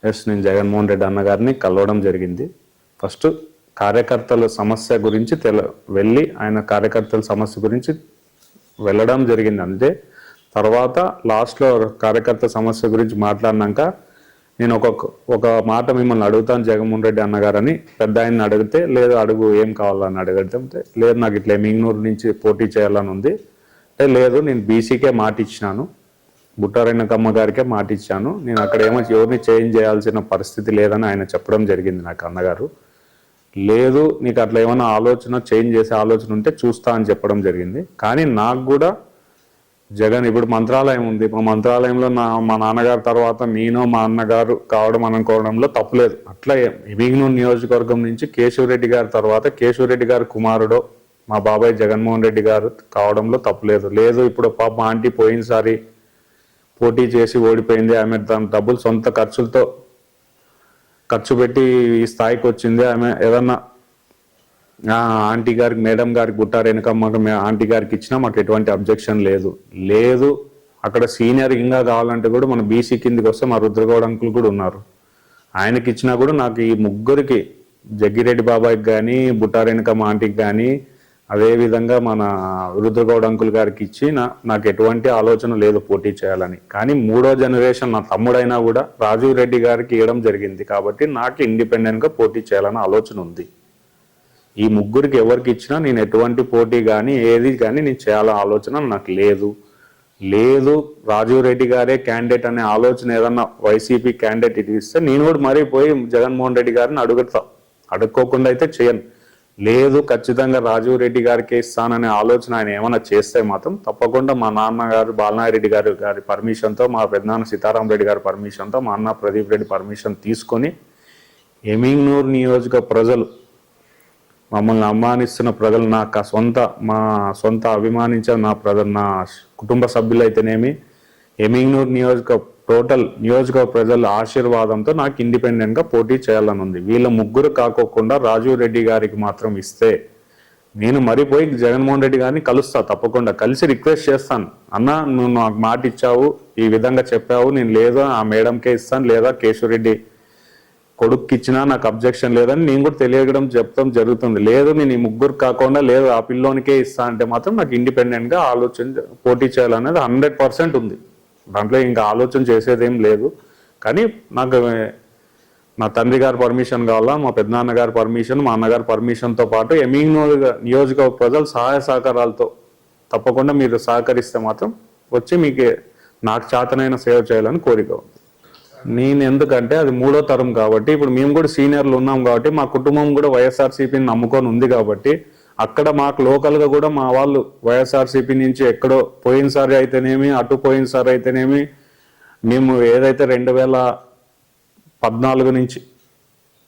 Yes, నేను జగన్మోహన్ రెడ్డి అన్న గారిని కలవడం జరిగింది. ఫస్ట్ కార్యకర్తల సమస్య గురించి వెళ్ళి ఆయన కార్యకర్తల సమస్య గురించి వెళ్ళడం జరిగింది అంతే. తర్వాత లాస్ట్లో కార్యకర్త సమస్య గురించి మాట్లాడినాక నేను ఒక మాట మిమ్మల్ని అడుగుతాను జగన్మోహన్ రెడ్డి అన్నగారని పెద్ద ఆయన్ని అడిగితే, లేదు అడుగు ఏం కావాలని అడిగితే, లేదు నాకు ఇట్లా ఎమ్మిగనూరు నుంచి పోటీ చేయాలని ఉంది అంటే, లేదు నేను బీసీకే మాట ఇచ్చినాను, బుట్టారెడ్డికమ్మ గారికే మాట ఇచ్చాను, నేను అక్కడ ఏమో ఎవరిని చేంజ్ చేయాల్సిన పరిస్థితి లేదని ఆయన చెప్పడం జరిగింది నాకు అన్నగారు. లేదు నీకు అట్లా ఏమైనా ఆలోచన చేంజ్ చేసే ఆలోచన ఉంటే చూస్తా అని చెప్పడం జరిగింది. కానీ నాకు కూడా జగన్ ఇప్పుడు మంత్రాలయం ఉంది, మా మంత్రాలయంలో మా నాన్నగారు తర్వాత నేను మా అన్నగారు కావడం అనుకోవడంలో తప్పులేదు. అట్లా ఎమ్మిగనూరు నియోజకవర్గం నుంచి కేశవరెడ్డి గారి తర్వాత కేశవరెడ్డి గారి కుమారుడు మా బాబాయ్ జగన్మోహన్ రెడ్డి గారు కావడంలో తప్పులేదు. లేదు ఇప్పుడు పాప ఆంటీ పోయినసారి పోటీ చేసి ఓడిపోయింది, ఆమె తన డబ్బులు సొంత ఖర్చులతో ఖర్చు పెట్టి ఈ స్థాయికి వచ్చింది, ఆమె ఏదన్నా ఆంటీ గారికి మేడం గారికి బుట్టారెడ్డికమ్మ ఆంటీ గారికి ఇచ్చినా మాకు ఎటువంటి అబ్జెక్షన్ లేదు. లేదు అక్కడ సీనియర్ ఇంకా కావాలంటే కూడా మన బీసీ కిందికి వస్తే మా రుద్రగౌడ్ అంకుల్ కూడా ఉన్నారు, ఆయనకి ఇచ్చినా కూడా నాకు ఈ ముగ్గురికి జగ్గిరెడ్డి బాబాయ్కి కానీ బుట్టారెడ్డికమ్మ ఆంటీకి కానీ అదేవిధంగా మన రుద్రగౌడ్ అంకుల్ గారికి ఇచ్చి నాకు ఎటువంటి ఆలోచన లేదు పోటీ చేయాలని. కానీ మూడో జనరేషన్ నా తమ్ముడైనా కూడా రాజీవ్ రెడ్డి గారికి ఇవ్వడం జరిగింది కాబట్టి నాకు ఇండిపెండెంట్గా పోటీ చేయాలని ఆలోచన ఉంది. ఈ ముగ్గురికి ఎవరికి ఇచ్చినా నేను ఎటువంటి పోటీ కానీ ఏది కానీ నేను చేయాలని ఆలోచన నాకు లేదు. లేదు రాజీవ్ రెడ్డి గారే క్యాండిడేట్ అనే ఆలోచన ఏదన్నా వైసీపీ క్యాండిడేట్ ఇది ఇస్తే నేను కూడా మరీ పోయి జగన్మోహన్ రెడ్డి గారిని అడుక్కోకుండా అయితే చేయను. లేదు ఖచ్చితంగా రాజీవ్ రెడ్డి గారికి ఇస్తాననే ఆలోచన ఆయన ఏమైనా చేస్తే మాత్రం తప్పకుండా మా నాన్నగారు బాలనారెడ్డి గారి పర్మిషన్తో, మా పెద్దనాన్న సీతారాం రెడ్డి గారి పర్మిషన్తో, మా అన్న ప్రదీప్ రెడ్డి పర్మిషన్ తీసుకొని ఎమ్మిగనూరు నియోజక ప్రజలు మమ్మల్ని అభిమానిస్తున్న ప్రజలు, మా సొంత అభిమానించిన నా కుటుంబ సభ్యులు అయితేనేమి ఎమ్మిగనూరు నియోజక ప్రజల ఆశీర్వాదంతో నాకు ఇండిపెండెంట్గా పోటీ చేయాలని ఉంది. వీళ్ళ ముగ్గురు కాకోకుండా రాజీవ్ రెడ్డి గారికి మాత్రం ఇస్తే నేను మరిపోయి జగన్మోహన్ రెడ్డి గారిని కలుస్తా, తప్పకుండా కలిసి రిక్వెస్ట్ చేస్తాను, అన్న నువ్వు నాకు మాట ఇచ్చావు, ఈ విధంగా చెప్పావు, నేను లేదా ఆ మేడంకే ఇస్తాను, లేదా కేశవరెడ్డి కొడుక్కి ఇచ్చినా నాకు అబ్జెక్షన్ లేదని నేను కూడా చెప్తాం జరుగుతుంది. లేదు నేను ఈ ముగ్గురు కాకుండా లేదు ఆ పిల్లోనికే ఇస్తా అంటే మాత్రం నాకు ఇండిపెండెంట్గా ఆలోచన పోటీ చేయాలనేది 100% ఉంది. దాంట్లో ఇంకా ఆలోచన చేసేదేం లేదు. కానీ నాకు నా తండ్రి గారి పర్మిషన్ కావాలా, మా పెద్దనాన్నగారి పర్మిషన్, మా అన్నగారి పర్మిషన్తో పాటు ఎమ్మిగనూరు నియోజకవర్గ ప్రజలు సహాయ సహకారాలతో తప్పకుండా మీరు సహకరిస్తే మాత్రం వచ్చి మీకు నాకు చేతనైన సేవ చేయాలని కోరిక ఉంది. నేను ఎందుకంటే అది మూడో తరం కాబట్టి ఇప్పుడు మేము కూడా సీనియర్లు ఉన్నాం కాబట్టి మా కుటుంబం కూడా వైఎస్ఆర్సీపీని నమ్ముకొని ఉంది కాబట్టి అక్కడ మాకు లోకల్గా కూడా మా వాళ్ళు వైఎస్ఆర్సీపీ నుంచి ఎక్కడో పోయినసారి అయితేనేమి అటు పోయినసారి అయితేనేమి మేము ఏదైతే 2014 నుంచి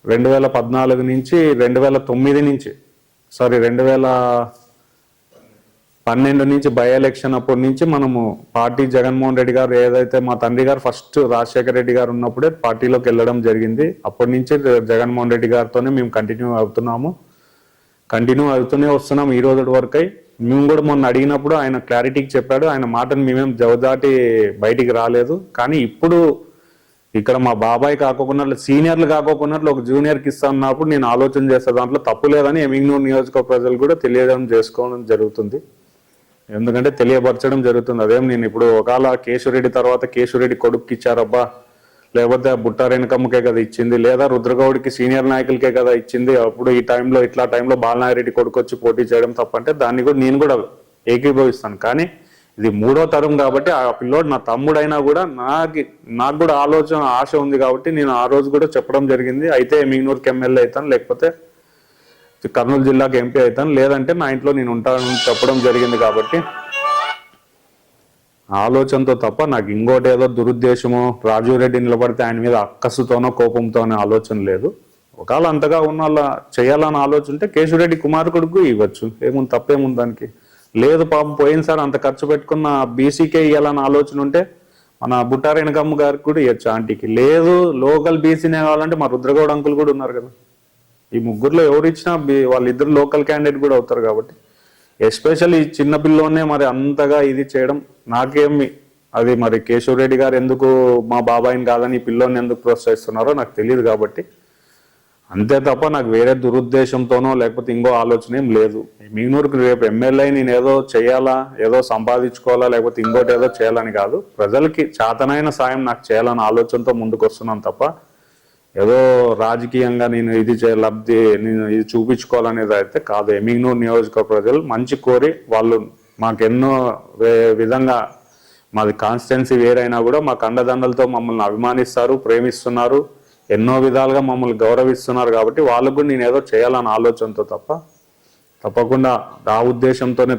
2009 నుంచి 2012 నుంచి బై ఎలక్షన్ అప్పటి నుంచి మనము పార్టీ జగన్మోహన్ రెడ్డి గారు ఏదైతే మా తండ్రి గారు ఫస్ట్ రాజశేఖర రెడ్డి గారు ఉన్నప్పుడే పార్టీలోకి వెళ్ళడం జరిగింది. అప్పటి నుంచి జగన్మోహన్ రెడ్డి గారితోనే మేము కంటిన్యూ వస్తున్నాం ఈ రోజు వరకు. మేము కూడా మొన్న అడిగినప్పుడు ఆయన క్లారిటీకి చెప్పాడు, ఆయన మాటను మేమేం జవదాటి బయటికి రాలేదు. కానీ ఇప్పుడు ఇక్కడ మా బాబాయ్ కాకోకుండా సీనియర్లు కాకోకుండా ఒక జూనియర్కి ఇస్తున్నప్పుడు నేను ఆలోచన చేస్తే దాంట్లో తప్పు లేదని ఎమ్మిగనూరు నియోజకవర్గ ప్రజలు కూడా చేసుకోవడం జరుగుతుంది, ఎందుకంటే తెలియపరచడం జరుగుతుంది. అదేం నేను ఇప్పుడు ఒకవేళ కేశవరెడ్డి తర్వాత కేశవరెడ్డి కొడుక్కి ఇచ్చారబ్బా, లేకపోతే బుట్టారెడ్డికమ్మకే కదా ఇచ్చింది, లేదా రుద్రగౌడ్కి సీనియర్ నాయకులకే కదా ఇచ్చింది, అప్పుడు ఇట్లా టైంలో బాలనారెడ్డి కొడుకు వచ్చి పోటీ చేయడం తప్పంటే దాన్ని కూడా నేను కూడా ఏకీభవిస్తాను. కానీ ఇది మూడో తరం కాబట్టి ఆ పిల్లోడు నా తమ్ముడైనా కూడా నాకు కూడా ఆశ ఉంది కాబట్టి నేను ఆ రోజు కూడా చెప్పడం జరిగింది. అయితే ఎమ్మిగనూరుకి ఎమ్మెల్యే అవుతాను, లేకపోతే కర్నూలు జిల్లాకి ఎంపీ అవుతాను, లేదంటే నా ఇంట్లో నేను ఉంటానని చెప్పడం జరిగింది. కాబట్టి ఆలోచనతో తప్ప నాకు ఇంకోటి ఏదో దురుద్దేశమో రాజీవ్ రెడ్డి నిలబడితే ఆయన మీద అక్కసుతోనో కోపంతోనో ఆలోచన లేదు. ఒకవేళ అంతగా ఉన్న వాళ్ళ చేయాలని ఆలోచన ఉంటే కేశవరెడ్డి కుమారుడికి ఇవ్వచ్చు, ఏముంది తప్పేముంది దానికి. లేదు పాపం పోయినసారి అంత ఖర్చు పెట్టుకున్న బీసీకే ఇవ్వాలని ఆలోచన ఉంటే మన బుట్టారెడ్డికమ్మ గారికి కూడా ఇవ్వచ్చు ఆంటీకి. లేదు లోకల్ బీసీనే కావాలంటే మా రుద్రగౌడ్ అంకుల్ కూడా ఉన్నారు కదా, ఈ ముగ్గురులో ఎవరు ఇచ్చినా వాళ్ళిద్దరు లోకల్ క్యాండిడేట్ కూడా అవుతారు. కాబట్టి ఎస్పెషల్లీ చిన్న పిల్లోనే మరి అంతగా ఇది చేయడం నాకేమి అది మరి కేశవ్ రెడ్డి గారు ఎందుకు మా బాబాయిని కాదని ఈ పిల్లోని ఎందుకు ప్రోత్సహిస్తున్నారో నాకు తెలియదు. కాబట్టి అంతే తప్ప నాకు వేరే దురుద్దేశంతోనో లేకపోతే ఇంకో ఆలోచన ఏం లేదు. మీనూరుకు రేపు ఎమ్మెల్యే నేను ఏదో చేయాలా, ఏదో సంపాదించుకోవాలా, లేకపోతే ఇంకోటి ఏదో చేయాలని కాదు. ప్రజలకి చేతనైన సాయం నాకు చేయాలని ఆలోచనతో ముందుకు వస్తున్నాను తప్ప ఏదో రాజకీయంగా నేను ఇది లబ్ధి నేను ఇది చూపించుకోవాలనేది అయితే కాదు. ఎమ్మిగనూరు నియోజకవర్గ ప్రజలు మంచి కోరి వాళ్ళు మాకెన్నో విధంగా మాది కాన్స్టిట్యున్సీ వేరైనా కూడా మాకు అండదండలతో మమ్మల్ని అభిమానిస్తారు, ప్రేమిస్తున్నారు, ఎన్నో విధాలుగా మమ్మల్ని గౌరవిస్తున్నారు. కాబట్టి వాళ్ళకు కూడా నేను ఏదో చేయాలన్న ఆలోచనతో తప్పకుండా ఆ ఉద్దేశంతోనే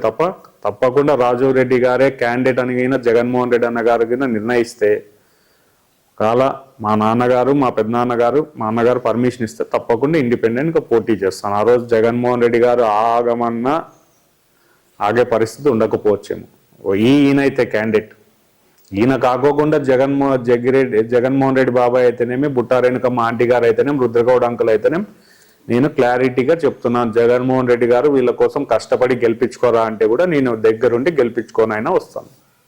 తప్పకుండా రాజీవ్ రెడ్డి గారే క్యాండిడేట్ అని జగన్మోహన్ రెడ్డి అన్న గారు నిర్ణయిస్తే ఒకవేళ మా నాన్నగారు మా పెద్దనాన్నగారు మా అన్నగారు పర్మిషన్ ఇస్తే తప్పకుండా ఇండిపెండెంట్గా పోటీ చేస్తాను. ఆ రోజు జగన్మోహన్ రెడ్డి గారు ఆగమన్నా ఆగే పరిస్థితి ఉండకపోవచ్చేమో. ఈయనైతే క్యాండిడేట్, ఈయన కాకోకుండా జగన్మోహన్ రెడ్డి బాబాయ్ అయితేనేమి, బుట్టారేణుకమ్మ ఆంటీ గారు అయితేనేమి, రుద్రగౌడ్ అంకుల్ అయితేనేమి నేను క్లారిటీగా చెప్తున్నాను. జగన్మోహన్ రెడ్డి గారు వీళ్ళ కోసం కష్టపడి గెలిపించుకోరా అంటే కూడా నేను దగ్గరుండి గెలిపించుకోనైనా వస్తాను.